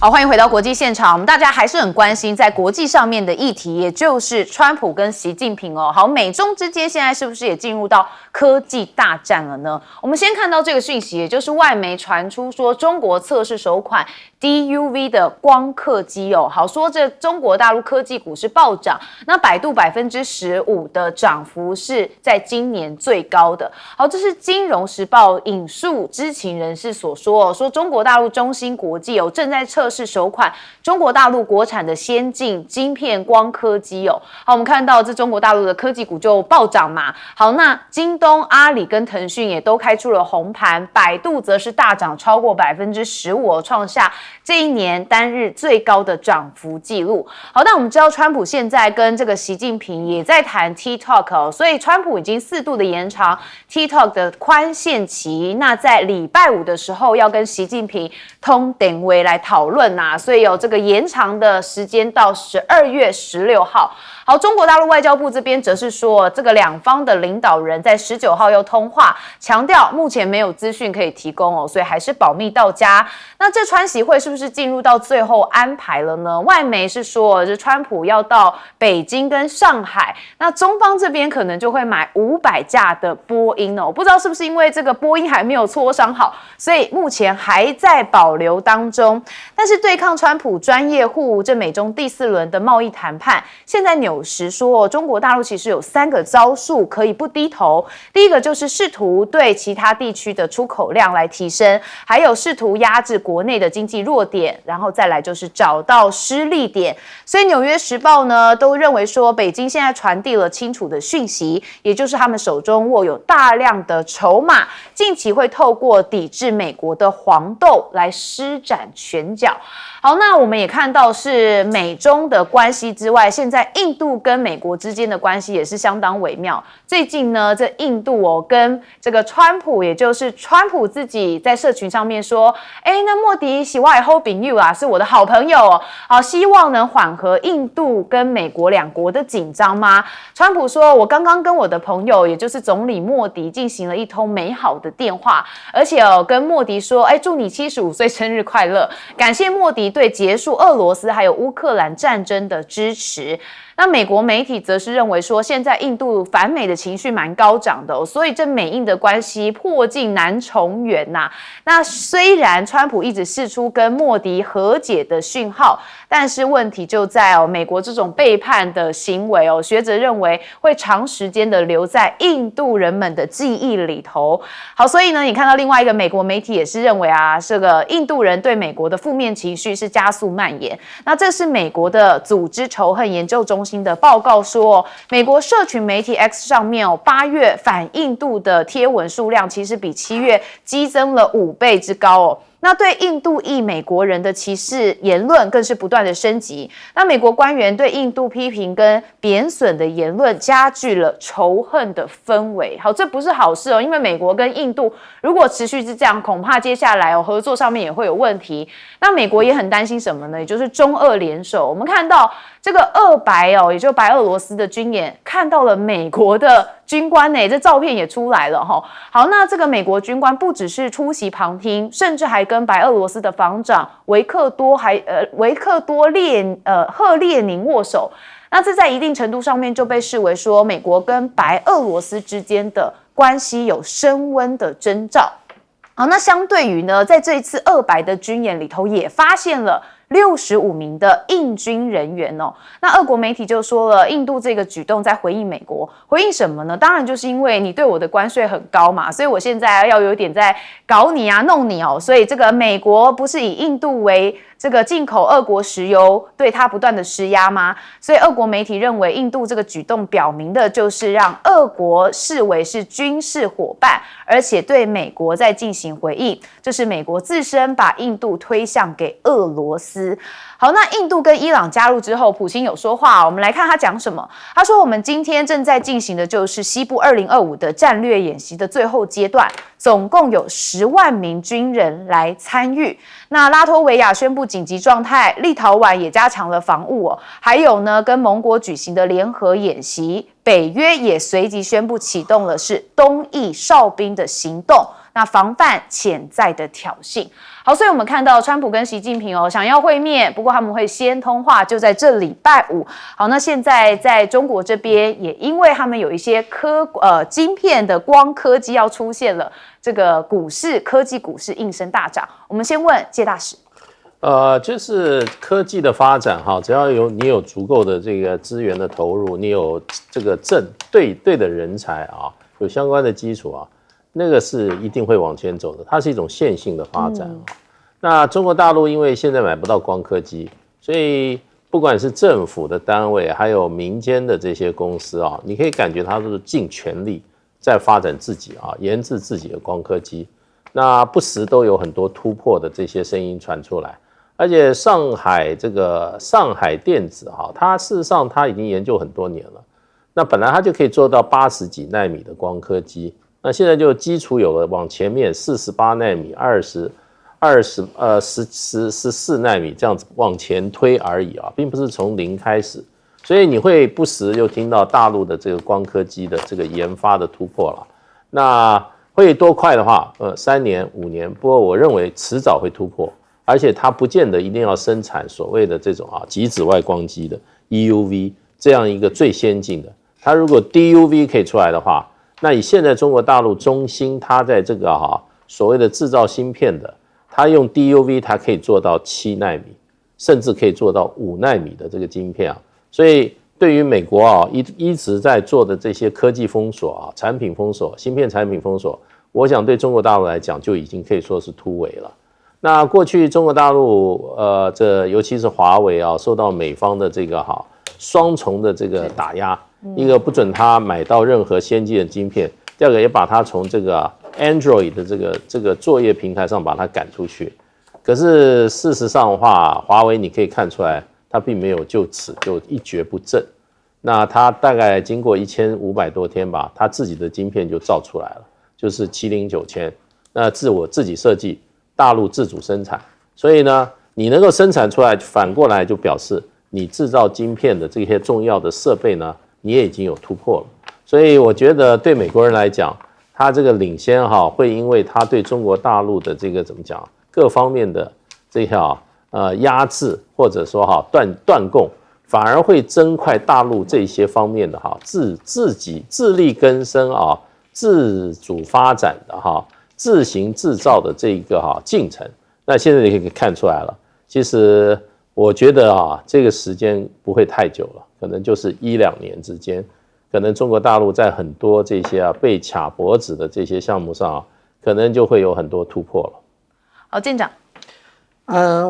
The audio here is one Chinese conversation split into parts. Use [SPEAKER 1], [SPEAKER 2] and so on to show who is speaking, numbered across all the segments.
[SPEAKER 1] 好，欢迎回到国际现场。我们大家还是很关心在国际上面的议题，也就是川普跟习近平哦。好，美中之间现在是不是也进入到科技大战了呢？我们先看到这个讯息，也就是外媒传出说中国测试首款 DUV 的光刻机哦。好，说这中国大陆科技股是暴涨，那百度15%的涨幅是在今年最高的。好，这是《金融时报》引述知情人士所说哦，说中国大陆中芯国际哦正在测试首款中国大陆国产的先进晶片光刻机哦。好，我们看到这中国大陆的科技股就暴涨嘛。好，那京东、阿里跟腾讯也都开出了红盘，百度则是大涨超过15%哦，创下这一年单日最高的涨幅记录。好，那我们知道川普现在跟这个习近平也在谈 TikTok 哦，所以川普已经4度的延长 TikTok 的宽限期。那在礼拜五的时候要跟习近平通电话来讨论呐，所以有这个延长的时间到12月16号。好，中国大陆外交部这边则是说，这个两方的领导人在19号又通话，强调目前没有资讯可以提供哦，所以还是保密到家。那这川习会是不是进入到最后安排了呢？外媒是说，这川普要到北京跟上海，那中方这边可能就会买500架的波音哦，不知道是不是因为这个波音还没有磋商好，所以目前还在保留当中。但是对抗川普专业户这美中第4轮的贸易谈判，现在纽时说，中国大陆其实有3个招数可以不低头。第一个就是试图对其他地区的出口量来提升，还有试图压制国内的经济弱点，然后再来就是找到施力点。所以《纽约时报》呢都认为说，北京现在传递了清楚的讯息，也就是他们手中握有大量的筹码，近期会透过抵制美国的黄豆来施展拳脚。好，那我们也看到是美中的关系之外，现在印度跟美国之间的关系也是相当微妙。最近呢，这印度哦跟这个川普，也就是川普自己在社群上面说，那莫迪是我的好朋友啊，是我的好朋友哦。好，希望能缓和印度跟美国两国的紧张吗？川普说，我刚刚跟我的朋友，也就是总理莫迪进行了一通美好的电话，而且跟莫迪说，祝你75岁生日快乐，感谢莫迪对结束俄罗斯还有乌克兰战争的支持。那美国媒体则是认为说，现在印度反美的情绪蛮高涨的所以这美印的关系破镜难重圆呐。那虽然川普一直释出跟莫迪和解的讯号，但是问题就在美国这种背叛的行为学者认为会长时间的留在印度人们的记忆里头。好，所以呢，你看到另外一个美国媒体也是认为这个印度人对美国的负面情绪是加速蔓延。那这是美国的组织仇恨研究中心的报告说，美国社群媒体 X 上面8月反印度的贴文数量其实比7月激增了5倍之高那对印度裔美国人的歧视言论更是不断的升级。那美国官员对印度批评跟贬损的言论加剧了仇恨的氛围。好，这不是好事因为美国跟印度如果持续是这样，恐怕接下来合作上面也会有问题。那美国也很担心什么呢？也就是中俄联手。我们看到这个俄白也就白俄罗斯的军演看到了美国的军官这照片也出来了好，那这个美国军官不只是出席旁听，甚至还跟白俄罗斯的防长维克多赫列宁握手。那这在一定程度上面就被视为说，美国跟白俄罗斯之间的关系有升温的征兆。好，那相对于呢，在这一次俄白的军演里头也发现了65名的印军人员那俄国媒体就说了，印度这个举动在回应美国，回应什么呢？当然就是因为你对我的关税很高嘛，所以我现在要有点在搞你弄你所以这个美国不是以印度为这个进口俄国石油，对它不断的施压吗？所以俄国媒体认为，印度这个举动表明的就是让俄国视为是军事伙伴，而且对美国在进行回应，这是美国自身把印度推向给俄罗斯。好，那印度跟伊朗加入之后，普京有说话我们来看他讲什么。他说，我们今天正在进行的就是西部2025的战略演习的最后阶段，总共有10万名军人来参与。那拉脱维亚宣布紧急状态，立陶宛也加强了防务还有呢，跟盟国举行的联合演习，北约也随即宣布启动了是东翼哨兵的行动，那防范潜在的挑衅。好，所以我们看到川普跟习近平想要会面，不过他们会先通话，就在这礼拜五。好，那现在在中国这边也因为他们有一些晶片的光科技要出现了，这个科技股市应声大涨。我们先问介大使。
[SPEAKER 2] 就是科技的发展哈，只要你有足够的这个资源的投入，你有这个对的人才啊，有相关的基础啊，那个是一定会往前走的，它是一种线性的发展啊。那中国大陆因为现在买不到光刻机，所以不管是政府的单位，还有民间的这些公司啊，你可以感觉它都是尽全力在发展自己啊，研制自己的光刻机。那不时都有很多突破的这些声音传出来。而且上海电子哈，它事实上它已经研究很多年了。那本来它就可以做到80几奈米的光刻机，那现在就基础有了往前面48奈米、14奈米这样子往前推而已啊，并不是从零开始。所以你会不时又听到大陆的这个光刻机的这个研发的突破了。那会多快的话，3年5年，不过我认为迟早会突破。而且它不见得一定要生产所谓的这种极紫外光机的 EUV 这样一个最先进的。它如果 DUV 可以出来的话，那以现在中国大陆中芯它在这个所谓的制造芯片的，它用 DUV 它可以做到7奈米，甚至可以做到5奈米的这个晶片啊。所以对于美国一直在做的这些科技封锁产品封锁、芯片产品封锁，我想对中国大陆来讲就已经可以说是突围了。那过去中国大陆尤其是华为受到美方的这个双重的这个打压，一个不准他买到任何先进的晶片，第二个也把他从这个 Android 的这个作业平台上把他赶出去。可是事实上的话，华为你可以看出来，他并没有就此就一蹶不振。那他大概经过1500多天吧，他自己的晶片就造出来了，就是709000，那我自己设计。大陆自主生产，所以呢，你能够生产出来，反过来就表示你制造晶片的这些重要的设备呢，你也已经有突破了。所以我觉得对美国人来讲，他这个领先会因为他对中国大陆的这个怎么讲，各方面的这条压制或者说断供，反而会增快大陆这些方面的自己自力更生自主发展的自行制造的这一个进程。那现在你可以看出来了，其实我觉得这个时间不会太久了，可能就是1-2年之间，可能中国大陆在很多这些被卡脖子的这些项目上可能就会有很多突破了。
[SPEAKER 1] 好，舰长。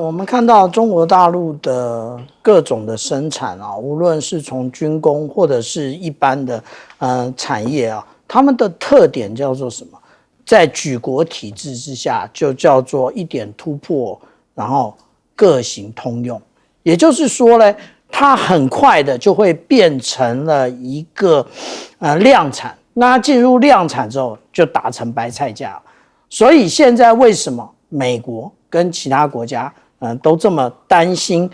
[SPEAKER 3] 我们看到中国大陆的各种的生产无论是从军工或者是一般的产业他们的特点叫做什么？在举国体制之下，就叫做一点突破，然后各行通用。也就是说呢，它很快的就会变成了一个量产。那进入量产之后，就打成白菜价。所以现在为什么美国跟其他国家都这么担心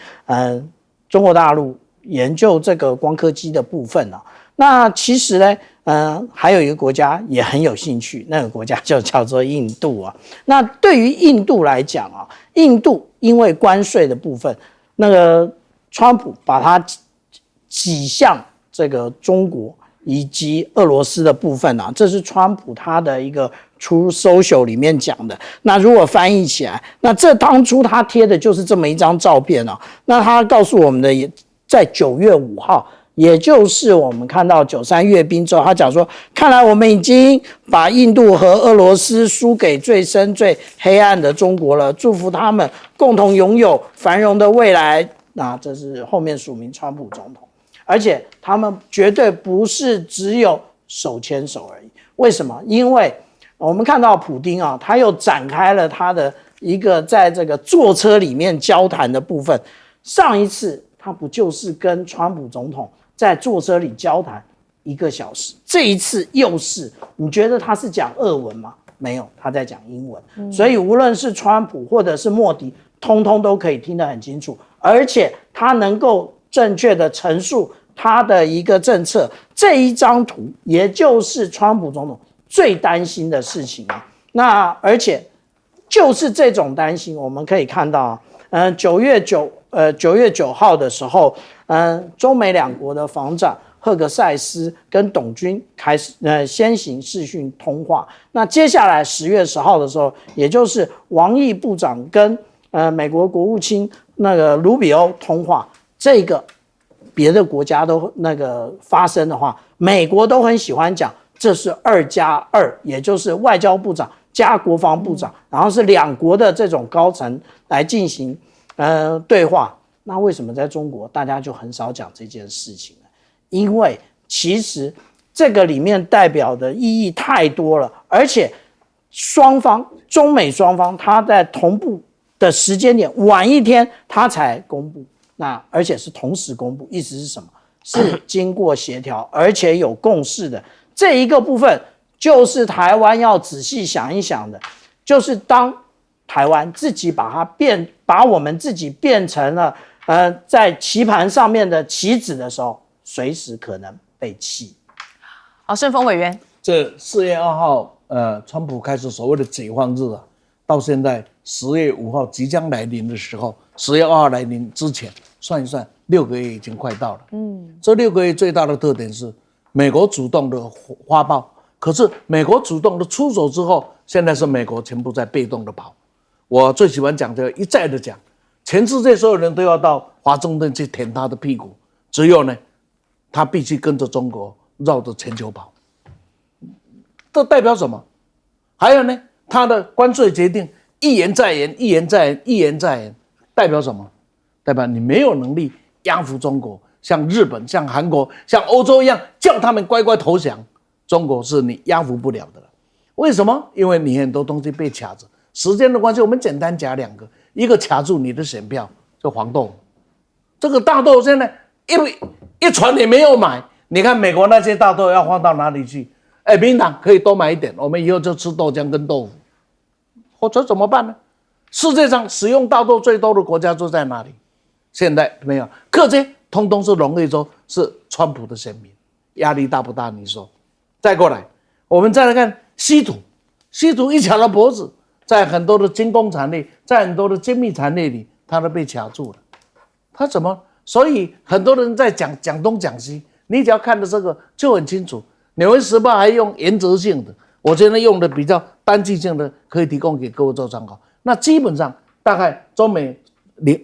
[SPEAKER 3] 中国大陆研究这个光刻机的部分呢？那其实呢，还有一个国家也很有兴趣，那个国家就叫做印度那对于印度来讲印度因为关税的部分，那个川普把它挤向这个中国以及俄罗斯的部分这是川普他的一个Truth Social 里面讲的。那如果翻译起来，那这当初他贴的就是这么一张照片那他告诉我们的，也在9月5号。也就是我们看到93阅兵之后，他讲说，看来我们已经把印度和俄罗斯输给最深最黑暗的中国了，祝福他们共同拥有繁荣的未来。那这是后面署名川普总统，而且他们绝对不是只有手牵手而已。为什么？因为我们看到普丁他又展开了他的一个在这个坐车里面交谈的部分。上一次他不就是跟川普总统在坐车里交谈1个小时，这一次又是，你觉得他是讲俄文吗？没有，他在讲英文。所以无论是川普或者是莫迪，通通都可以听得很清楚，而且他能够正确的陈述他的一个政策，这一张图也就是川普总统最担心的事情啊。那而且就是这种担心，我们可以看到，9月9号的时候，中美两国的防长赫格塞斯跟董军开始先行视讯通话。那接下来10月10号的时候，也就是王毅部长跟美国国务卿那个卢比欧通话，这个别的国家都那个发生的话，美国都很喜欢讲，这是2+2，也就是外交部长加国防部长，然后是两国的这种高层来进行对话。那为什么在中国大家就很少讲这件事情呢？因为其实这个里面代表的意义太多了，而且中美双方它在同步的时间点晚一天它才公布，那而且是同时公布，意思是什么？是经过协调而且有共识的。这一个部分就是台湾要仔细想一想的，就是当台湾自己把我们自己变成了在棋盘上面的棋子的时候，随时可能被弃。
[SPEAKER 1] 好，盛峰委员，
[SPEAKER 4] 这4月2号，川普开始所谓的解放日啊，到现在10月5号即将来临的时候，10月2号来临之前，算一算，6个月已经快到了。这6个月最大的特点是，美国主动的发报，可是美国主动的出手之后，现在是美国全部在被动的跑。我最喜欢讲这个，一再的讲，全世界所有人都要到华盛顿去舔他的屁股，只有呢，他必须跟着中国绕着全球跑。这代表什么？还有呢，他的关税决定一言再言，一言再言，一言再言，代表什么？代表你没有能力压服中国，像日本、像韩国、像欧洲一样，叫他们乖乖投降。中国是你压服不了的了。为什么？因为你很多东西被卡着。时间的关系，我们简单讲2个，一个卡住你的选票，就黄豆。这个大豆现在一船也没有买，你看美国那些大豆要放到哪里去？民进党可以多买一点，我们以后就吃豆浆跟豆腐。或者怎么办呢？世界上使用大豆最多的国家就在哪里？现在没有，这些通通是农业州，是川普的选民，压力大不大？你说？再过来，我们再来看稀土，稀土一卡了脖子，在很多的精工产业，在很多的精密产业里，它都被卡住了。它怎么？所以很多人在讲东讲西，你只要看的这个就很清楚。纽约时报还用原则性的，我觉得用的比较单据性的，可以提供给各位做参考。那基本上大概中美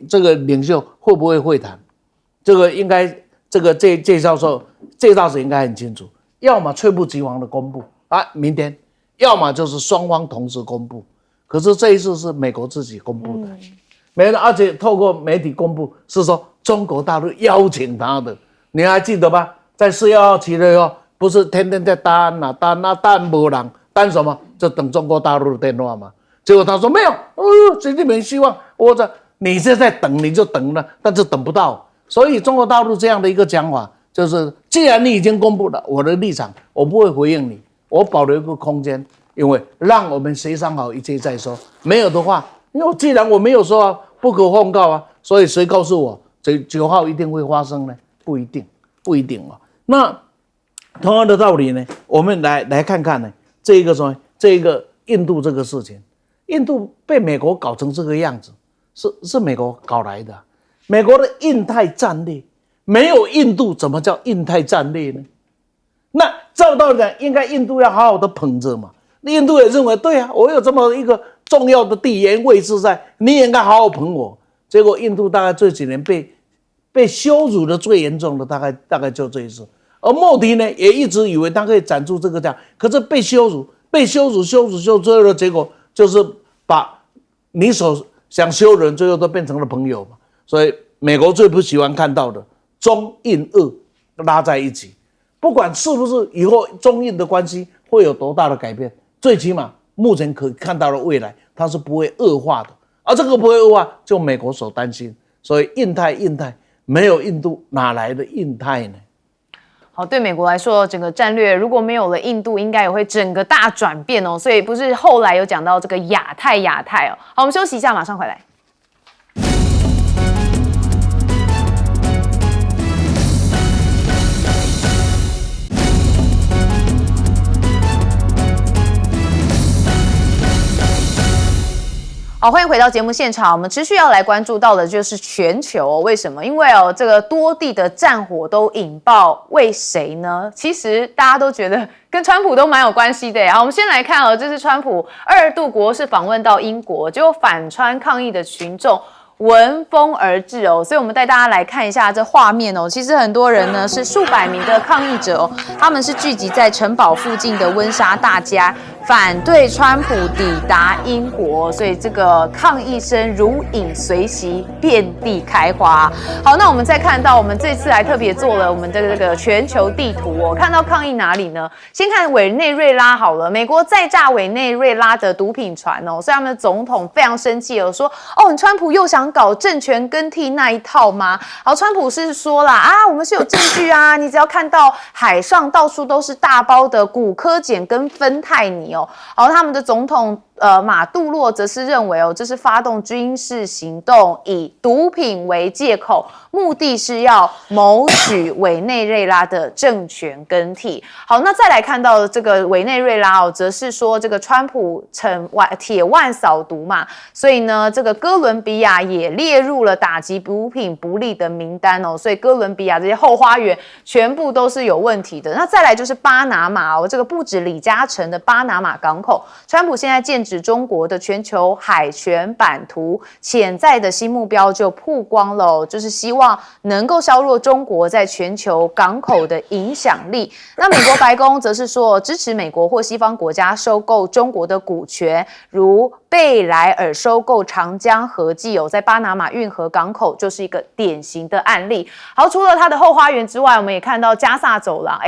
[SPEAKER 4] 这个领袖会不会会谈？这个应该这个这教授应该很清楚，要么猝不及防的公布啊，明天，要么就是双方同时公布。可是这一次是美国自己公布的，而且透过媒体公布是说中国大陆邀请他的，你还记得吧？在4月2号起了以后，不是天天在单没人，单什么？就等中国大陆的电话嘛。结果他说没有，习近平希望你现在等你就等了，但是等不到。所以中国大陆这样的一个讲法，就是既然你已经公布了我的立场，我不会回应你，我保留一个空间，因为让我们协商好一切再说。没有的话，因为既然我没有说啊，不可奉告啊，所以谁告诉我这9号一定会发生呢？不一定啊。那同样的道理呢，我们来看看呢，这个印度这个事情，印度被美国搞成这个样子，是美国搞来的。美国的印太战略没有印度，怎么叫印太战略呢？那照道理讲，应该印度要好好的捧着嘛。印度也认为，对啊，我有这么一个重要的地缘位置在，你也应该好好捧我。结果印度大概这几年被羞辱的最严重的，大概就这一次。而莫迪呢，也一直以为他可以斩住这个架，可是被羞辱，最后的结果就是把你所想羞辱人，最后都变成了朋友嘛。所以美国最不喜欢看到的中印俄拉在一起，不管是不是以后中印的关系会有多大的改变，最起码目前可看到的未来，它是不会恶化的。而这个不会恶化，就美国所担心。所以印太没有印度，哪来的印太呢？
[SPEAKER 1] 好，对美国来说，整个战略如果没有了印度，应该也会整个大转变哦。所以不是后来有讲到这个亚太哦。好，我们休息一下，马上回来。好，欢迎回到节目现场。我们持续要来关注到的就是全球为什么？因为这个多地的战火都引爆，为谁呢？其实大家都觉得跟川普都蛮有关系的。好，我们先来看这是川普2度国事访问到英国，结果反川抗议的群众闻风而至所以我们带大家来看一下这画面其实很多人呢是数百名的抗议者他们是聚集在城堡附近的温莎大街，反对川普抵达英国，所以这个抗议声如影随形，遍地开花。好，那我们再看到，我们这次还特别做了我们的这个全球地图看到抗议哪里呢？先看委内瑞拉好了，美国再炸委内瑞拉的毒品船所以他们的总统非常生气说你川普又想搞政权更替那一套吗？好，川普是说啦我们是有证据你只要看到海上到处都是大包的古柯碱跟芬太尼好，他们的总统马杜洛则是认为这是发动军事行动，以毒品为借口，目的是要谋取委内瑞拉的政权更替。好，那再来看到这个委内瑞拉则是说这个川普铁腕扫毒嘛，所以呢，这个哥伦比亚也列入了打击毒品不利的名单所以哥伦比亚这些后花园全部都是有问题的。那再来就是巴拿马这个不止李嘉诚的巴拿马港口，川普现在剑指中国的全球海权版图，潜在的新目标就曝光了就是希望能够削弱中国在全球港口的影响力。那美国白宫则是说支持美国或西方国家收购中国的股权，如贝莱尔收购长江和记在巴拿马运河港口就是一个典型的案例。好，除了它的后花园之外，我们也看到加萨走廊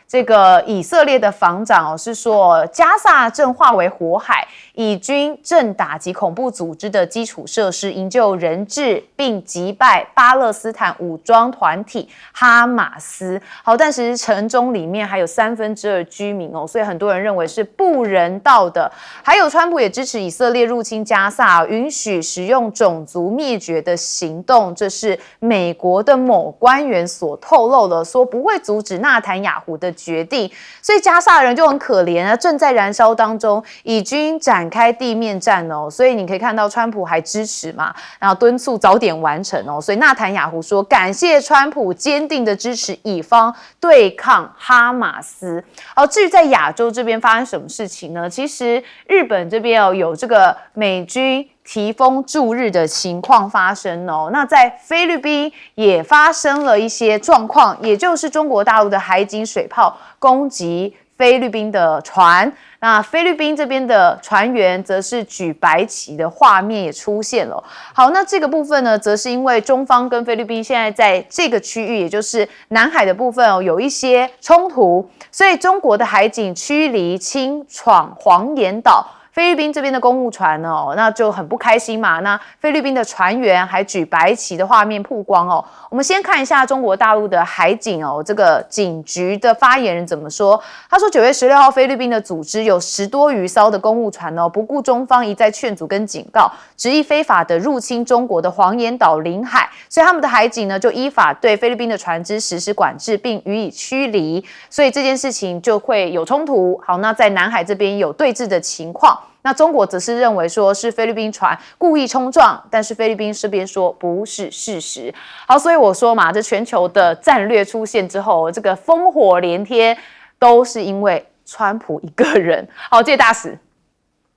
[SPEAKER 1] 这个以色列的防长是说，加萨正化为火海，以军正打击恐怖组织的基础设施，营救人质，并击败巴勒斯坦武装团体哈马斯。好，但是城中里面还有2/3居民所以很多人认为是不人道的。还有川普也支持以色列入侵加萨，允许使用种族灭绝的行动，这是美国的某官员所透露的，说不会阻止纳坦雅胡的决定。所以加萨人就很可怜正在燃烧当中，以军展开地面战所以你可以看到川普还支持嘛，然后敦促早点完成所以纳坦雅胡说感谢川普坚定的支持以方对抗哈马斯。至于在亚洲这边发生什么事情呢？其实日本这边有这个美军提风助日的情况发生那在菲律宾也发生了一些状况，也就是中国大陆的海警水炮攻击菲律宾的船，那菲律宾这边的船员则是举白旗的画面也出现了。好，那这个部分呢，则是因为中方跟菲律宾现在在这个区域，也就是南海的部分有一些冲突，所以中国的海警驱离侵闯黄岩岛。菲律宾这边的公务船那就很不开心嘛。那菲律宾的船员还举白旗的画面曝光我们先看一下中国大陆的海警这个警局的发言人怎么说。他说9月16号，菲律宾的组织有10多余艘的公务船不顾中方一再劝阻跟警告，执意非法的入侵中国的黄岩岛领海，所以他们的海警呢就依法对菲律宾的船只实施管制，并予以驱离，所以这件事情就会有冲突。好，那在南海这边有对峙的情况。那中国则是认为说是菲律宾船故意冲撞，但是菲律宾这边说不是事实。好，所以我说嘛，这全球的战略出现之后，这个烽火连天都是因为川普一个人。好，谢谢大使。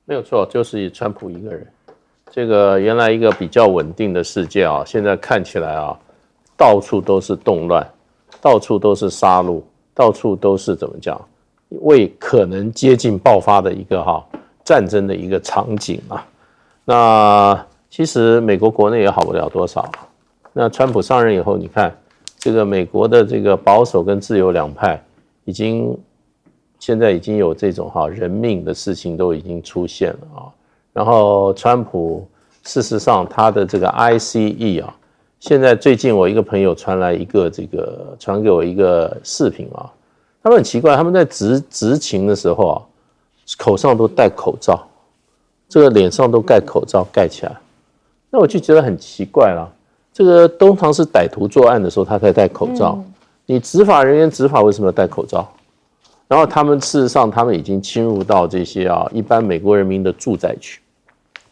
[SPEAKER 2] 没有错，就是川普一个人。这个原来一个比较稳定的世界现在看起来到处都是动乱，到处都是杀戮，到处都是怎么讲，为可能接近爆发的一个战争的一个场景那其实美国国内也好不了多少。那川普上任以后，你看这个美国的这个保守跟自由两派现在已经有这种人命的事情都已经出现了然后川普事实上他的这个 ICE 现在最近我一个朋友传给我一个视频他们很奇怪，他们在执勤的时候口上都戴口罩，这个脸上都盖口罩盖起来，那我就觉得很奇怪了。这个通常是歹徒作案的时候他才戴口罩，你执法人员执法为什么要戴口罩？然后事实上他们已经侵入到这些一般美国人民的住宅区，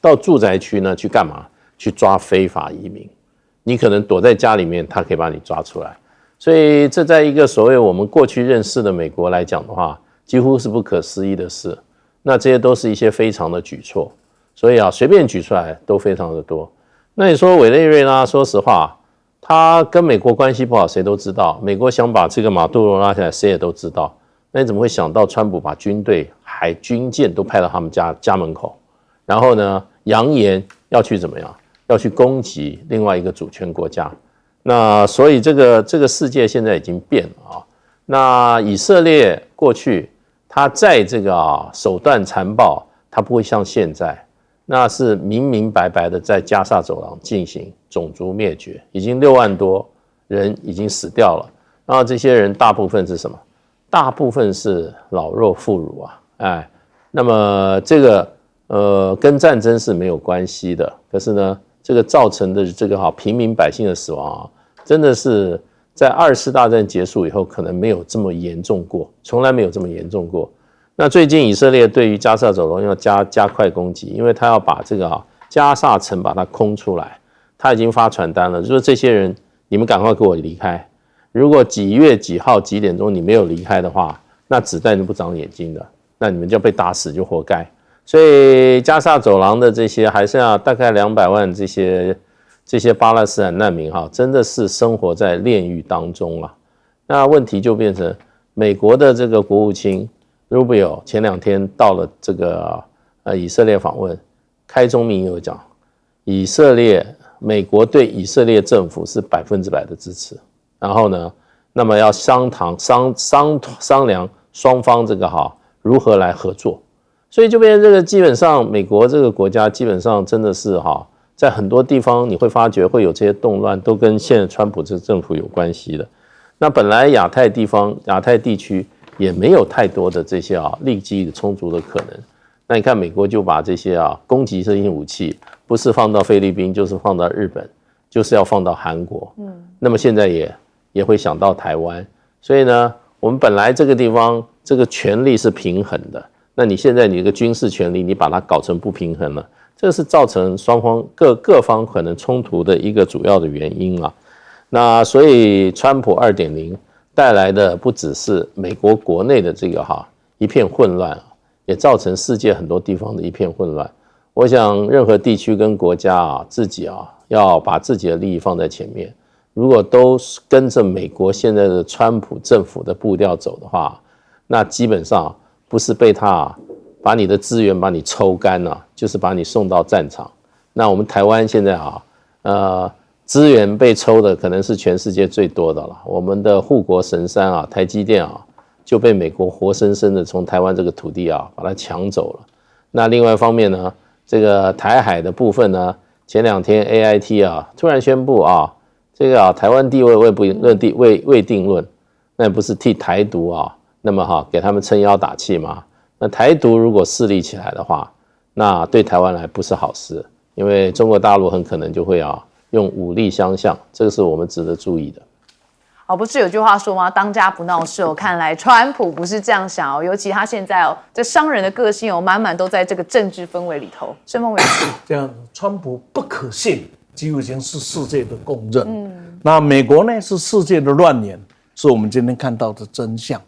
[SPEAKER 2] 到住宅区呢去干嘛？去抓非法移民。你可能躲在家里面，他可以把你抓出来。所以这在一个所谓我们过去认识的美国来讲的话，几乎是不可思议的事。那这些都是一些非常的举措，所以随便举出来都非常的多。那你说委内瑞拉，说实话，他跟美国关系不好，谁都知道。美国想把这个马杜罗拉下来，谁也都知道。那你怎么会想到川普把军队、军舰都派到他们家门口，然后呢，扬言要去怎么样？要去攻击另外一个主权国家？那所以这个世界现在已经变了啊。那以色列过去他在这个手段残暴，他不会像现在，那是明明白白的在加萨走廊进行种族灭绝，已经6万多人已经死掉了。然后这些人大部分是什么？大部分是老弱妇孺啊，那么这个跟战争是没有关系的，可是呢，这个造成的这个平民百姓的死亡真的是在2次大战结束以后可能没有这么严重过，从来没有这么严重过。那最近以色列对于加萨走廊要加快攻击，因为他要把这个加萨城把它空出来，他已经发传单了，就说这些人你们赶快给我离开。如果几月几号几点钟你没有离开的话，那子弹就不长眼睛的，那你们就被打死就活该。所以加萨走廊的这些还剩下大概200万这些巴勒斯坦难民真的是生活在炼狱当中了。那问题就变成美国的这个国务卿 Rubio 前2天到了这个以色列访问，开宗明义有讲，美国对以色列政府是100%的支持。然后呢，那么要商量双方这个如何来合作，所以就变成这个基本上美国这个国家基本上真的是在很多地方你会发觉会有这些动乱，都跟现在川普这个政府有关系的。那本来亚太地区也没有太多的这些立即的充足的可能。那你看美国就把这些攻击性武器不是放到菲律宾，就是放到日本，就是要放到韩国。那么现在也会想到台湾，所以呢，我们本来这个地方这个权力是平衡的，那你现在你这个军事权力你把它搞成不平衡了，这是造成双方各方可能冲突的一个主要的原因啊。那所以川普 2.0 带来的不只是美国国内的这个一片混乱，也造成世界很多地方的一片混乱。我想任何地区跟国家自己要把自己的利益放在前面。如果都跟着美国现在的川普政府的步调走的话，那基本上不是被他把你的资源把你抽干就是把你送到战场。那我们台湾现在资源被抽的可能是全世界最多的了。我们的护国神山台积电就被美国活生生的从台湾这个土地把它抢走了。那另外一方面呢，这个台海的部分呢，前2天 AIT 突然宣布这个台湾地位未定论，那不是替台独那么给他们撑腰打气吗？那台独如果势力起来的话，那对台湾来不是好事，因为中国大陆很可能就会用武力相向，这个是我们值得注意的。
[SPEAKER 1] 不是有句话说吗？当家不闹事看来川普不是这样想尤其他现在这商人的个性满满都在这个政治氛围里头。申孟伟，
[SPEAKER 4] 这样川普不可信，几乎已经是世界的公认。那美国呢是世界的乱源，是我们今天看到的真相。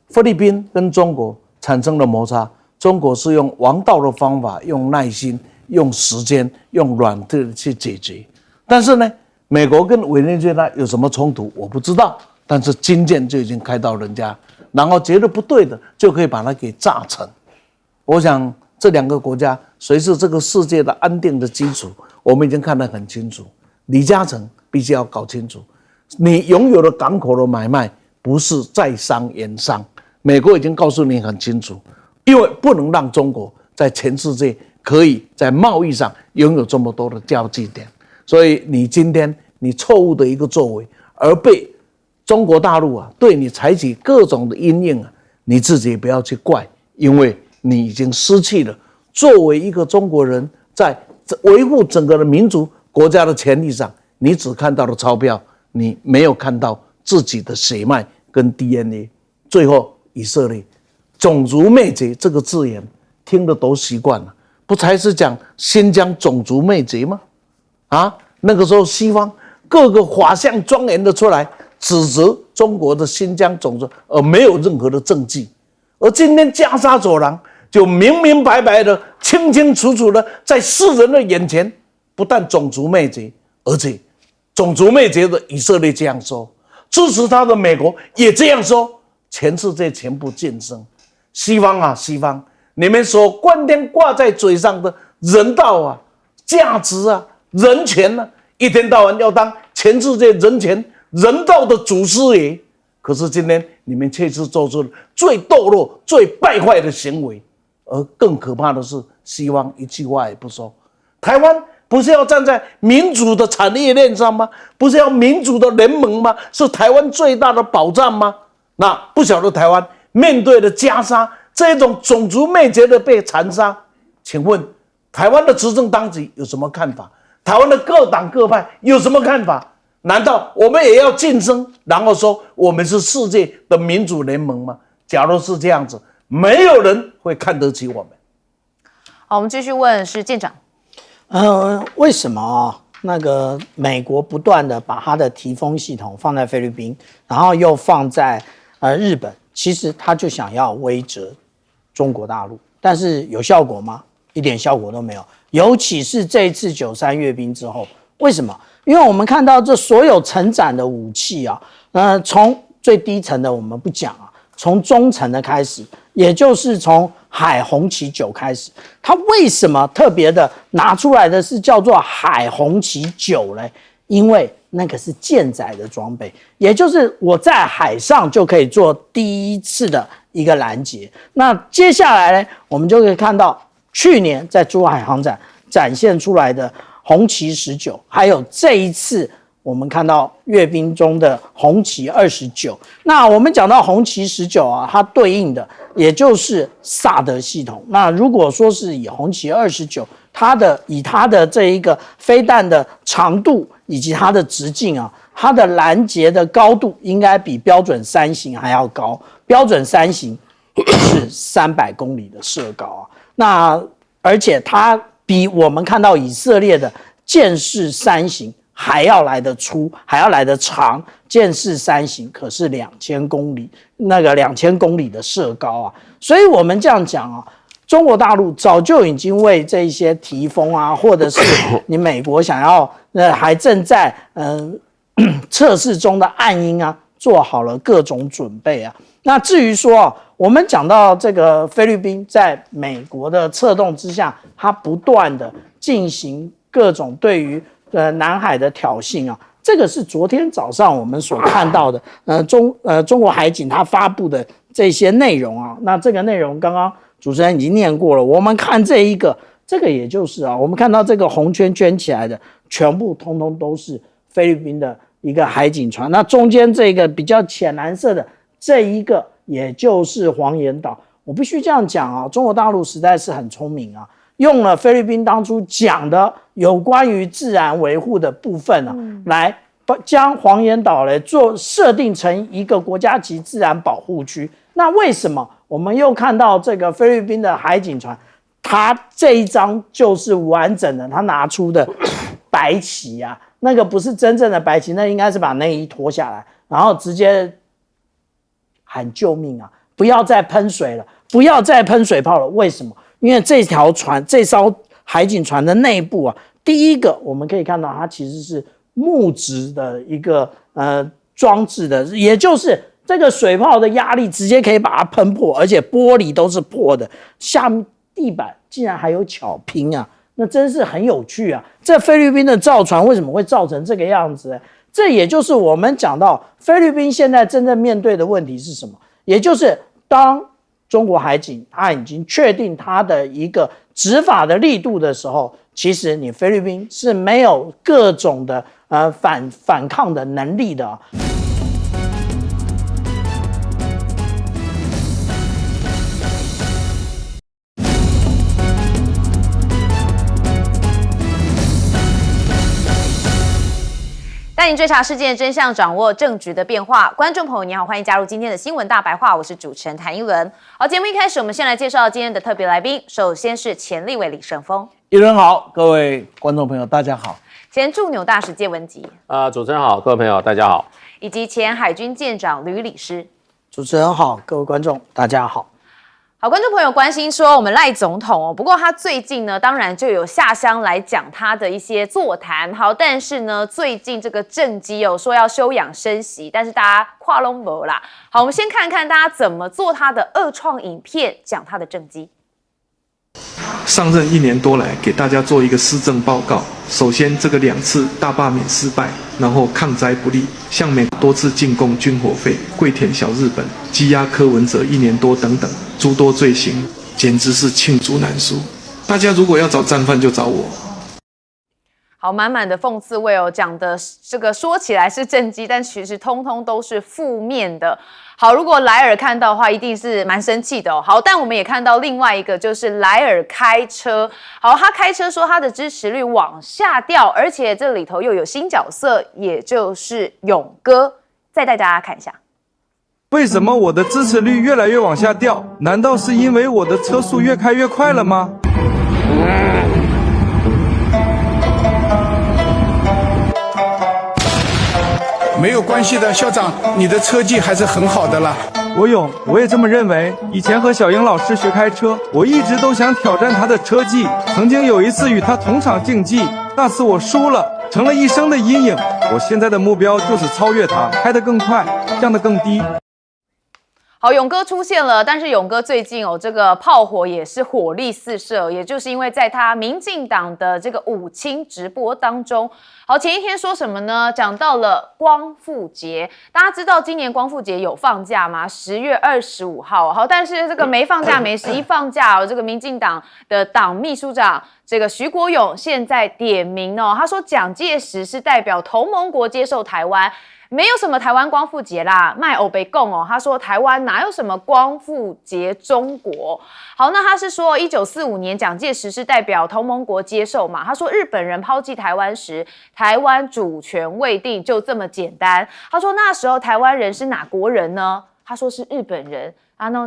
[SPEAKER 4] 菲律宾跟中国产生了摩擦，中国是用王道的方法，用耐心、用时间、用软的去解决。但是呢，美国跟委内瑞拉有什么冲突我不知道，但是军舰就已经开到人家，然后觉得不对的就可以把它给炸沉。我想这2个国家谁是这个世界的安定的基础，我们已经看得很清楚。李嘉诚必须要搞清楚，你拥有的港口的买卖不是在商言商，美国已经告诉你很清楚，因为不能让中国在全世界可以在贸易上拥有这么多的交际点。所以你今天你错误的一个作为，而被中国大陆对你采取各种的因应你自己不要去怪，因为你已经失去了作为一个中国人在维护整个的民族国家的权利上，你只看到了钞票，你没有看到自己的血脉跟 DNA。 最后以色列种族灭绝这个字眼听得都习惯了，不才是讲新疆种族灭绝吗？啊，那个时候西方各个法相庄严的出来指责中国的新疆种族，而没有任何的证据。而今天加沙走廊就明明白白的、清清楚楚的在世人的眼前，不但种族灭绝，而且种族灭绝的以色列这样说，支持他的美国也这样说，全世界全部晋升。西方啊，西方，你们所冠天挂在嘴上的人道啊、价值啊、人权啊，一天到晚要当全世界人权、人道的祖师爷。可是今天你们却是做出了最堕落、最败坏的行为。而更可怕的是，西方一句话也不说。台湾不是要站在民主的产业链上吗？不是要民主的联盟吗？是台湾最大的保障吗？那不晓得台湾面对的加沙这种种族灭绝的被残杀，请问台湾的执政当局有什么看法？台湾的各党各派有什么看法？难道我们也要晋升，然后说我们是世界的民主联盟吗？假如是这样子，没有人会看得起我们。
[SPEAKER 1] 好，我们继续问是舰长。
[SPEAKER 3] 为什么那个美国不断的把它的提风系统放在菲律宾，然后又放在日本？其实他就想要威慑中国大陆，但是有效果吗？一点效果都没有。尤其是这一次93阅兵之后，为什么？因为我们看到这所有成长的武器啊，从最低层的我们不讲啊，从中层的开始，也就是从海红旗9开始，它为什么特别的拿出来的是叫做海红旗9呢？因为那个是舰载的装备，也就是我在海上就可以做第一次的一个拦截。那接下来呢，我们就可以看到去年在珠海航展展现出来的红旗19，还有这一次我们看到阅兵中的红旗29。那我们讲到红旗19啊，它对应的也就是萨德系统。那如果说是以红旗29，以它的这一个飞弹的长度以及它的直径啊，它的拦截的高度应该比标准3型还要高。标准3型是300公里的射高啊，那而且它比我们看到以色列的剑士3型还要来得粗，还要来得长。剑士3型可是2000公里，那个2000公里的射高啊。所以我们这样讲啊，中国大陆早就已经为这些提风啊，或者是你美国想要还正在测试中的暗鹰啊，做好了各种准备啊。那至于说啊，我们讲到这个菲律宾在美国的策动之下，它不断的进行各种对于南海的挑衅啊，这个是昨天早上我们所看到的中国海警它发布的这些内容啊。那这个内容刚刚主持人已经念过了，我们看这个也就是啊，我们看到这个红圈圈起来的全部通通都是菲律宾的一个海警船，那中间这个比较浅蓝色的这一个也就是黄岩岛。我必须这样讲啊，中国大陆实在是很聪明啊，用了菲律宾当初讲的有关于自然维护的部分啊，来将黄岩岛来设定成一个国家级自然保护区。那为什么我们又看到这个菲律宾的海警船，它这一张就是完整的，它拿出的白旗啊，那个不是真正的白旗，那应该是把内衣脱下来，然后直接喊救命啊！不要再喷水了，不要再喷水炮了。为什么？因为这艘海警船的内部啊，第一个我们可以看到它其实是木质的一个装置的，也就是这个水炮的压力直接可以把它喷破，而且玻璃都是破的，下面地板竟然还有巧拼啊，那真是很有趣啊！这菲律宾的造船为什么会造成这个样子呢？这也就是我们讲到菲律宾现在真正面对的问题是什么，也就是当中国海警他已经确定他的一个执法的力度的时候，其实你菲律宾是没有各种的反抗的能力的啊。
[SPEAKER 1] 但带您追查事件真相，掌握政局的变化。观众朋友，你好，欢迎加入今天的新闻大白话，我是主持人谭一伦。好，节目一开始，我们先来介绍今天的特别来宾。首先是前立委李胜峰。
[SPEAKER 4] 一人好，各位观众朋友，大家好。
[SPEAKER 1] 前驻纽大使谢文吉。
[SPEAKER 2] 主持人好，各位朋友大家好。
[SPEAKER 1] 以及前海军舰长吕礼师。
[SPEAKER 3] 主持人好，各位观众大家好。
[SPEAKER 1] 好，观众朋友关心说我们赖总统不过他最近呢，当然就有下乡来讲他的一些座谈。好，但是呢，最近这个政绩说要休养生息，但是大家跨拢没啦。好，我们先看看大家怎么做他的二创影片，讲他的政绩。
[SPEAKER 5] 上任1年多来，给大家做一个施政报告。首先，这个2次大罢免失败，然后抗灾不力，向美多次进贡军火费，跪舔小日本，羁押柯文哲1年多等等诸多罪行，简直是罄竹难书。大家如果要找战犯，就找我。
[SPEAKER 1] 好，满满的讽刺味讲的这个说起来是政绩，但其实通通都是负面的。好，如果莱尔看到的话，一定是蛮生气的好，但我们也看到另外一个，就是莱尔开车。好，他开车说他的支持率往下掉，而且这里头又有新角色，也就是勇哥。再带大家看一下。
[SPEAKER 6] 为什么我的支持率越来越往下掉？难道是因为我的车速越开越快了吗？
[SPEAKER 7] 没有关系的，校长，你的车技还是很好的啦。
[SPEAKER 6] 我也这么认为。以前和小英老师学开车，我一直都想挑战他的车技。曾经有一次与他同场竞技，那次我输了，成了一生的阴影。我现在的目标就是超越他，开得更快，降得更低。
[SPEAKER 1] 好，勇哥出现了，但是勇哥最近这个炮火也是火力四射，也就是因为在他民进党的这个5清直播当中，好，前一天说什么呢？讲到了光复节，大家知道今年光复节有放假吗？10月25号，好，但是这个没放假没事，一放假这个民进党的党秘书长这个徐国勇现在点名他说蒋介石是代表同盟国接受台湾。没有什么台湾光复节啦，卖欧北共他说台湾哪有什么光复节中国？好，那他是说1945年蒋介石是代表同盟国接受嘛？他说日本人抛弃台湾时，台湾主权未定，就这么简单。他说那时候台湾人是哪国人呢？他说是日本人。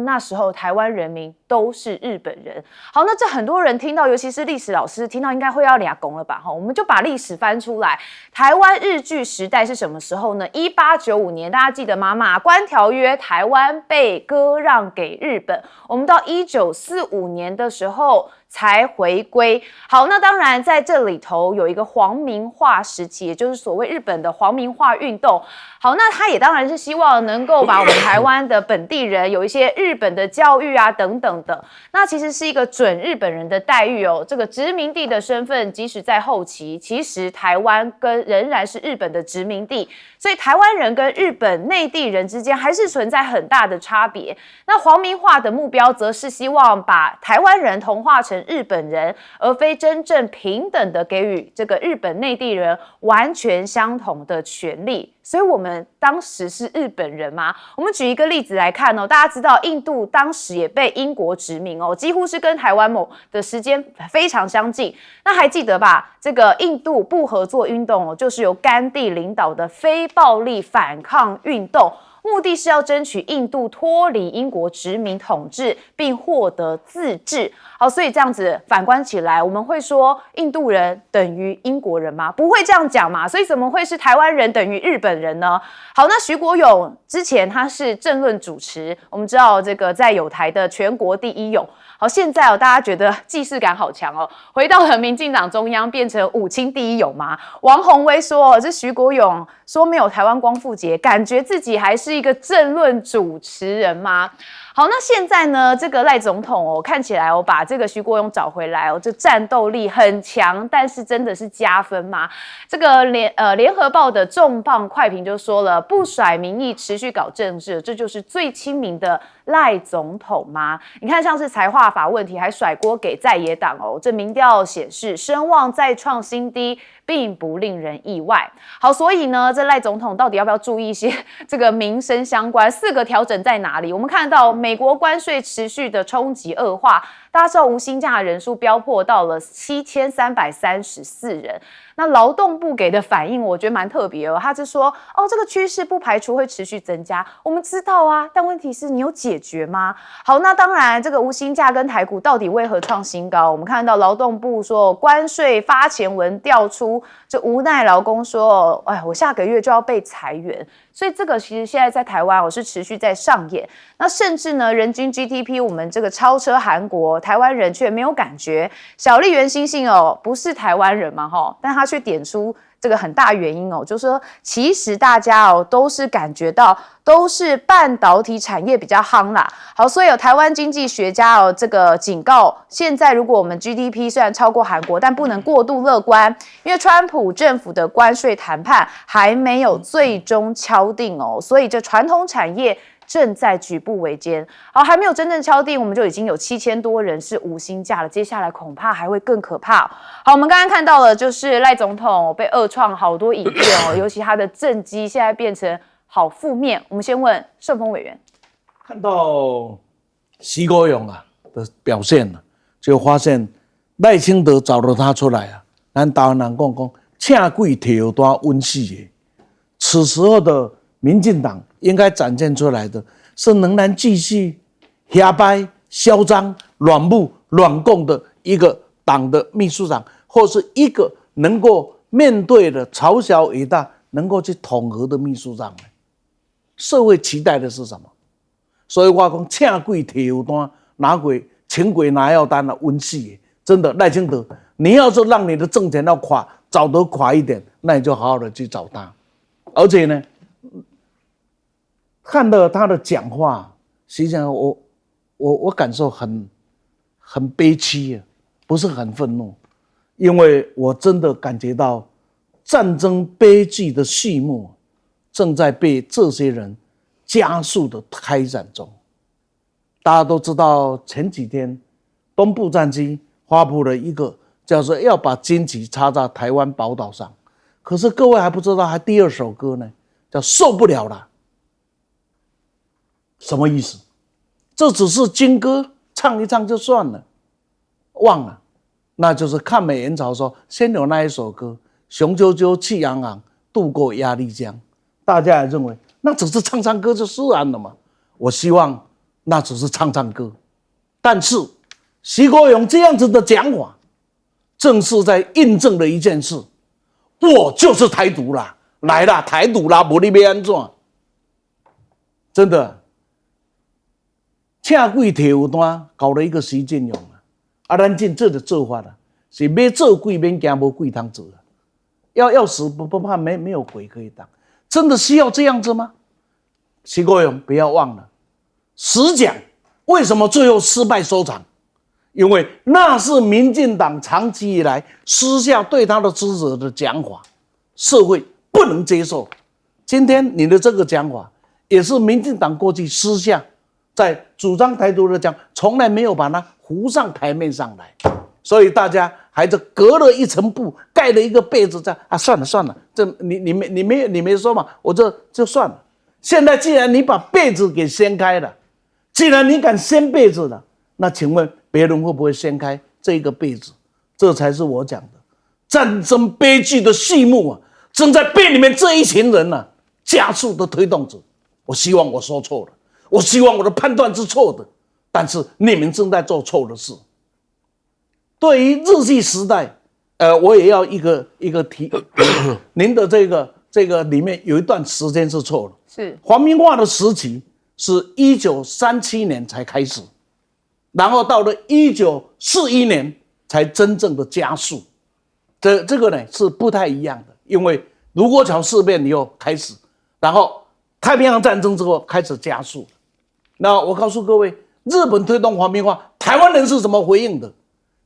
[SPEAKER 1] 那时候台湾人民都是日本人。好，那这很多人听到，尤其是历史老师听到，应该会要俩拱了吧？我们就把历史翻出来。台湾日据时代是什么时候呢？1895年，大家记得吗？马关条约，台湾被割让给日本。我们到1945年的时候才回归。好，那当然在这里头有一个皇民化时期，也就是所谓日本的皇民化运动。好，那他也当然是希望能够把我们台湾的本地人有一些日本的教育等等的，那其实是一个准日本人的待遇这个殖民地的身份，即使在后期，其实台湾仍然是日本的殖民地，所以台湾人跟日本内地人之间还是存在很大的差别。那皇民化的目标则是希望把台湾人同化成日本人，而非真正平等的给予这个日本内地人完全相同的权利。所以我们当时是日本人吗？我们举一个例子来看大家知道印度当时也被英国殖民几乎是跟台湾的时间非常相近。那还记得吧？这个印度不合作运动就是由甘地领导的非暴力反抗运动。目的是要争取印度脱离英国殖民统治，并获得自治。好，所以这样子反观起来，我们会说印度人等于英国人吗？不会这样讲嘛。所以怎么会是台湾人等于日本人呢？好，那徐国勇之前他是政论主持，我们知道这个在友台的全国第一勇。好，现在大家觉得既视感好强回到了民进党中央，变成5清第一勇吗？王宏威说这徐国勇说没有台湾光复节，感觉自己还是一个政论主持人吗？好，那现在呢，这个赖总统看起来把这个徐国勇找回来这战斗力很强，但是真的是加分吗？这个联合报的重磅快评就说了，不甩民意，持续搞政治，这就是最亲民的赖总统吗？你看，像是财划法问题，还甩锅给在野党这民调显示声望再创新低，并不令人意外。好，所以呢，这赖总统到底要不要注意一些这个民生相关4个调整在哪里？我们看到美国关税持续的冲击恶化，大家知道无薪假的人数飙破到了7334人。那劳动部给的反应，我觉得蛮特别哦。他是说，哦，这个趋势不排除会持续增加。我们知道啊，但问题是你有解决吗？好，那当然，这个无薪假跟台股到底为何创新高？我们看到劳动部说，关税发前文调出，这无奈劳工说，哎，我下个月就要被裁员。所以这个其实现在在台湾，我是持续在上演。那甚至呢，人均 GDP 我们这个超车韩国，台湾人却没有感觉。小笠原欣幸哦，不是台湾人嘛哈，但他却点出这个很大原因哦，就是说其实大家哦都是感觉到都是半导体产业比较夯啦。好，所以有台湾经济学家哦这个警告，现在如果我们 GDP 虽然超过韩国，但不能过度乐观，因为川普政府的关税谈判还没有最终敲定哦，所以这传统产业正在举步维艰。好，还没有真正敲定，我们就已经有7000多人是无薪假了，接下来恐怕还会更可怕。好，我们刚刚看到了，就是赖总统被恶创好多影片哦，尤其他的政绩现在变成好负面。我们先问顺峰委员，
[SPEAKER 4] 看到徐国勇的表现就发现赖清德找了他出来咱台湾人讲请鬼跳单温死的。此时候的民进党应该展现出来的是仍然继续瞎掰、嚣张、软木、软共的一个党的秘书长，或是一个能够面对的朝小伟大、能够去统合的秘书长。社会期待的是什么？所以我讲请鬼跳单，拿鬼请鬼拿药单温死的。真的，赖清德，你要是让你的政权要垮，找得垮一点，那你就好好的去找他。而且呢，看了他的讲话，实际上我感受很悲戚不是很愤怒，因为我真的感觉到战争悲剧的序幕正在被这些人加速的开展中。大家都知道，前几天东部战机发布了一个叫做要把军旗插在台湾宝岛上，可是各位还不知道，还第二首歌呢，叫受不了了。什么意思？这只是军歌，唱一唱就算了，忘了，那就是抗美援朝说先有那一首歌，雄赳赳气昂昂，渡过鸭绿江。大家也认为那只是唱唱歌就释然了嘛。我希望那只是唱唱歌，但是徐国勇这样子的讲法，正是在印证了一件事：我就是台独啦，来啦，台独啦，不然要怎样？真的。请鬼跳单搞了一个徐建勇咱进这的做法是要做鬼免惊无鬼通做要死不怕没有鬼可以当，真的需要这样子吗？徐国勇不要忘了，实讲为什么最后失败收场？因为那是民进党长期以来私下对他的支持者的讲法，社会不能接受。今天你的这个讲法，也是民进党过去私下在主张台独的讲，从来没有把它浮上台面上来，所以大家还是隔了一层布，盖了一个被子在算了，这你没说嘛，我这就算了。现在既然你把被子给掀开了，既然你敢掀被子了，那请问别人会不会掀开这个被子？这才是我讲的战争悲剧的序幕正在被你们这一群人加速的推动着。我希望我说错了。我希望我的判断是错的，但是你们正在做错的事。对于日据时代，我也要一个提，您的这个里面有一段时间是错了。
[SPEAKER 1] 是
[SPEAKER 4] 皇民化的时期是1937年才开始，然后到了1941年才真正的加速。这个呢是不太一样的，因为卢沟桥事变以后开始，然后太平洋战争之后开始加速。那我告诉各位，日本推动皇民化，台湾人是怎么回应的？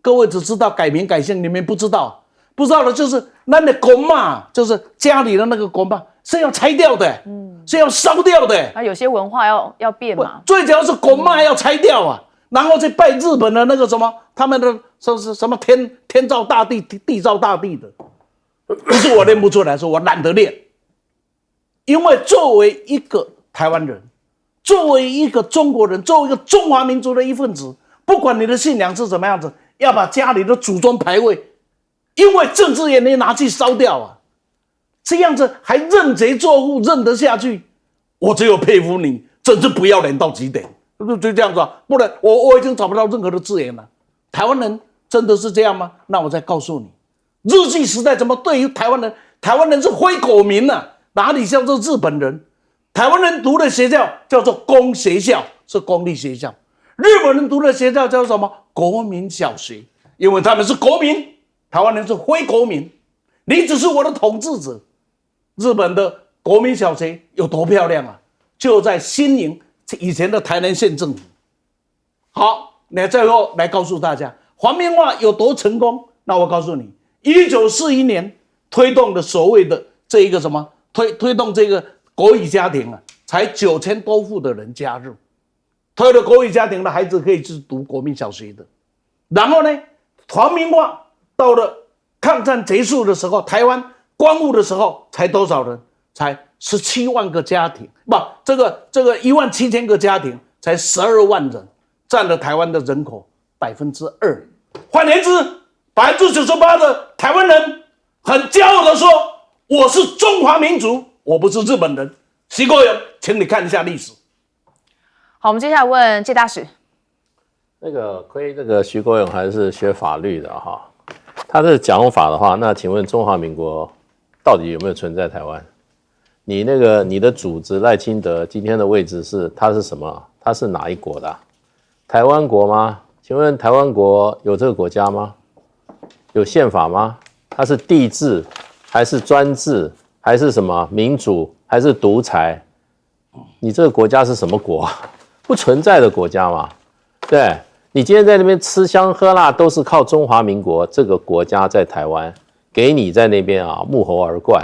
[SPEAKER 4] 各位只知道改名改姓，你们不知道的就是那的公妈，就是家里的那个公妈是要拆掉的，是要烧掉的。
[SPEAKER 1] 有些文化要变嘛。
[SPEAKER 4] 最主要是公妈要拆掉然后再拜日本的那个什么，他们的什么天照大地、地照大地的，不是我念不出来，说我懒得念，因为作为一个台湾人。作为一个中国人，作为一个中华民族的一份子，不管你的信仰是怎么样子，要把家里的祖宗牌位，因为政治原因拿去烧掉啊！这样子还认贼作父，认得下去，我只有佩服你，真是不要脸到极点。就这样子啊，不然我已经找不到任何的字眼了。台湾人真的是这样吗？那我再告诉你，日据时代怎么对于台湾人？台湾人是非国民啊，哪里像是日本人？台湾人读的学校叫做公学校，是公立学校；日本人读的学校叫什么？国民小学，因为他们是国民，台湾人是非国民。你只是我的统治者。日本的国民小学有多漂亮啊？就在新营以前的台南县政府。好，那最后来告诉大家，皇民化有多成功？那我告诉你，1941年推动的所谓的这一个什么推动这个国语家庭啊，才9000多户的人加入，推了国语家庭的孩子可以去读国民小学的。然后呢，皇民化到了抗战结束的时候，台湾光复的时候才多少人？才17万个家庭，不，这个17000个家庭，才12万人，占了台湾的人口2%。换言之，98%的台湾人很骄傲的说：“我是中华民族，我不是日本人。”徐国勇，请你看一下历史。
[SPEAKER 1] 好，我们接下来问谢大使。
[SPEAKER 2] 那个亏这个徐国勇还是学法律的哈，他这讲法的话，那请问中华民国到底有没有存在台湾？你的主子赖清德今天的位置他是什么？他是哪一国的台湾国吗？请问台湾国有这个国家吗？有宪法吗？它是帝制还是专制还是什么民主还是独裁？你这个国家是什么国？不存在的国家嘛？对，你今天在那边吃香喝辣，都是靠中华民国这个国家在台湾给你在那边目喉而灌。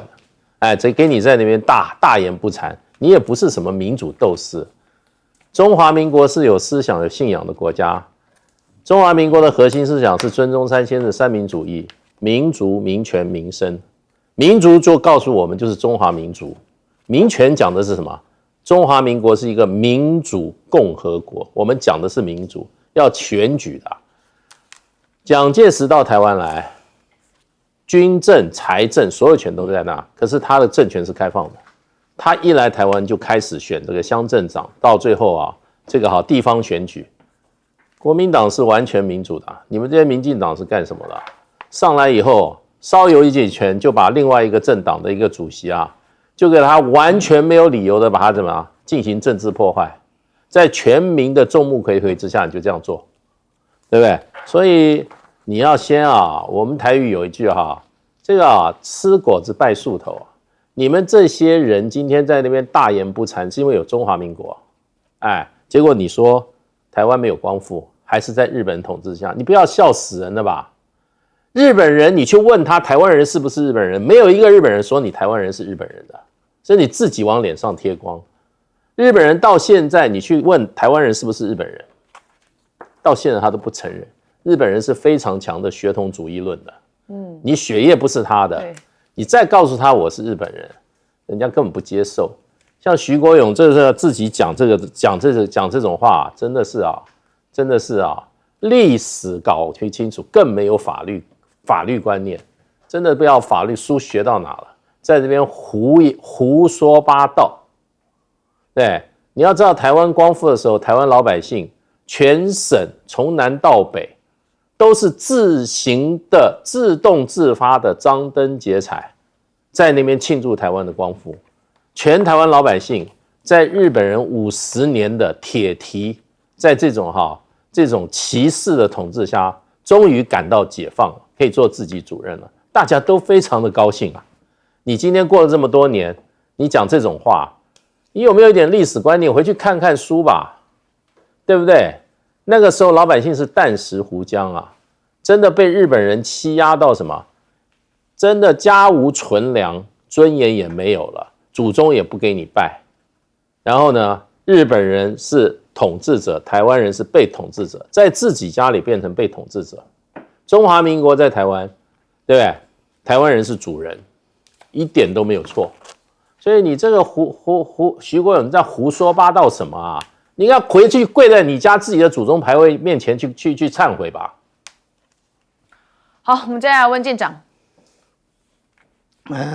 [SPEAKER 2] 这给你在那边大言不惭，你也不是什么民主斗士。中华民国是有思想、有信仰的国家。中华民国的核心思想是孙中山先生三民主义：民族、民权、民生。民族就告诉我们就是中华民族，民权讲的是什么？中华民国是一个民主共和国，我们讲的是民主，要选举的。蒋介石到台湾来。军政、财政所有权都在那，可是他的政权是开放的。他一来台湾就开始选这个乡镇长，到最后这个地方选举，国民党是完全民主的。你们这些民进党是干什么的？上来以后稍有一点权，就把另外一个政党的一个主席就给他完全没有理由的把他怎么进行政治破坏，在全民的众目睽睽之下，你就这样做，对不对？所以。你要先我们台语有一句这个吃果子拜树头你们这些人今天在那边大言不惭，是因为有中华民国，结果你说台湾没有光复，还是在日本统治下，你不要笑死人了吧？日本人，你去问他台湾人是不是日本人，没有一个日本人说你台湾人是日本人的，是你自己往脸上贴光。日本人到现在，你去问台湾人是不是日本人，到现在他都不承认。日本人是非常强的血统主义论的，你血液不是他的，你再告诉他我是日本人，人家根本不接受。像徐国勇这个自己讲这种话，真的是历史搞清楚，更没有法律观念，真的不知道法律书学到哪了，在这边胡说八道。对，你要知道台湾光复的时候，台湾老百姓全省从南到北。都是自行的、自动自发的张灯结彩，在那边庆祝台湾的光复。全台湾老百姓在日本人50年的铁蹄，在这种歧视的统治下，终于感到解放，可以做自己主人了。大家都非常的高兴你今天过了这么多年，你讲这种话，你有没有一点历史观念？回去看看书吧，对不对？那个时候老百姓是啖食胡浆真的被日本人欺压到什么？真的家无存粮，尊严也没有了，祖宗也不给你拜。然后呢，日本人是统治者，台湾人是被统治者，在自己家里变成被统治者。中华民国在台湾，对不对？台湾人是主人，一点都没有错。所以你这个徐国勇在胡说八道什么你应该回去跪在你家自己的祖宗牌位面前去忏悔吧。
[SPEAKER 1] 好，我们接下来问舰长。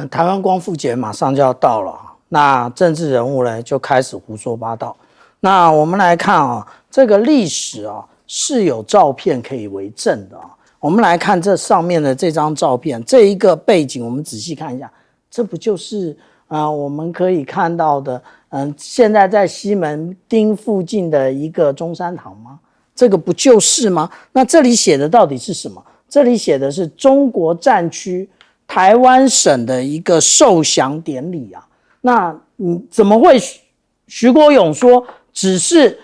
[SPEAKER 3] 台湾光复节马上就要到了，那政治人物呢就开始胡说八道。那我们来看啊，这个历史啊是有照片可以为证的啊。我们来看这上面的这张照片，这一个背景我们仔细看一下，这不就是我们可以看到的现在在西门町附近的一个中山堂吗？这个不就是吗？那这里写的到底是什么？这里写的是中国战区台湾省的一个受降典礼啊。那怎么会徐国勇说只是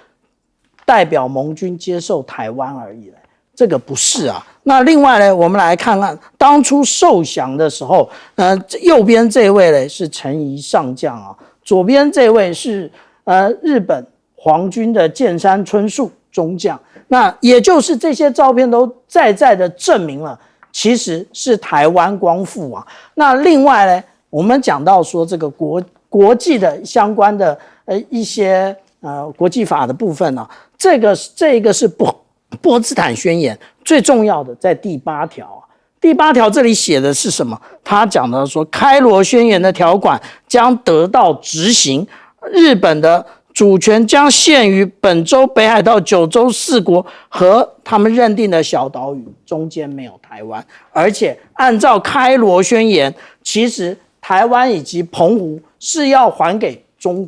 [SPEAKER 3] 代表盟军接受台湾而已呢？这个不是啊。那另外呢，我们来看看当初受降的时候，右边这位呢是陈仪上将啊，左边这位是日本皇军的剑山春树中将。那也就是这些照片都在的证明了，其实是台湾光复啊。那另外呢，我们讲到说这个国际的相关的一些国际法的部分呢，这个是波茨坦宣言最重要的，在第8条啊。第8条这里写的是什么？他讲的说，开罗宣言的条款将得到执行，日本的主权将限于本州、北海道、九州4国和他们认定的小岛屿，中间没有台湾。而且按照开罗宣言，其实台湾以及澎湖是要还给中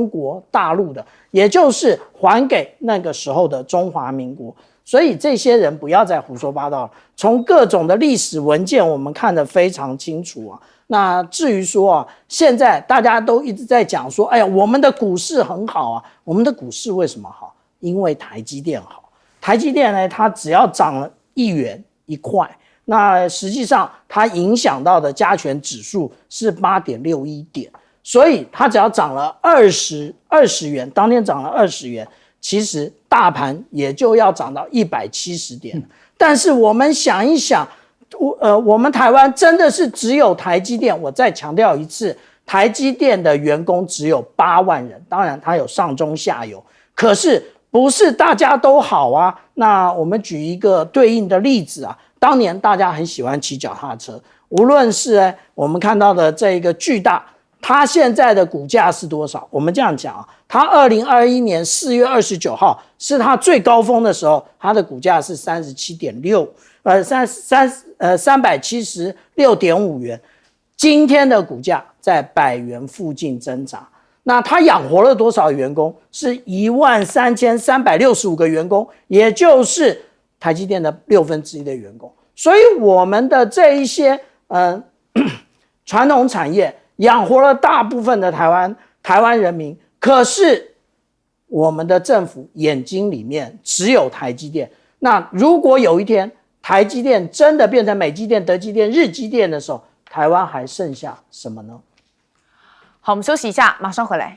[SPEAKER 3] 国大陆的，也就是还给那个时候的中华民国。所以这些人不要再胡说八道了，从各种的历史文件我们看得非常清楚啊。那至于说啊，现在大家都一直在讲说，哎呀，我们的股市很好啊。我们的股市为什么好？因为台积电好。台积电呢，它只要涨了1元1块，那实际上它影响到的加权指数是8.61点，所以它只要涨了20元，当天涨了20元，其实大盘也就要涨到170点。但是我们想一想，我们台湾真的是只有台积电？我再强调一次，台积电的员工只有8万人，当然它有上中下游，可是不是大家都好啊。那我们举一个对应的例子啊，当年大家很喜欢骑脚踏车，无论是我们看到的这个巨大，它现在的股价是多少？我们这样讲啊，它2021年4月29号是它最高峰的时候，它的股价是376.5元，今天的股价在100元附近挣扎。那它养活了多少员工？是13365个员工，也就是台积电的1/6的员工。所以我们的这一些传统产业养活了大部分的台湾人民，可是我们的政府眼睛里面只有台积电。那如果有一天台积电真的变成美积电、德积电、日积电的时候，台湾还剩下什么呢？
[SPEAKER 1] 好，我们休息一下，马上回来。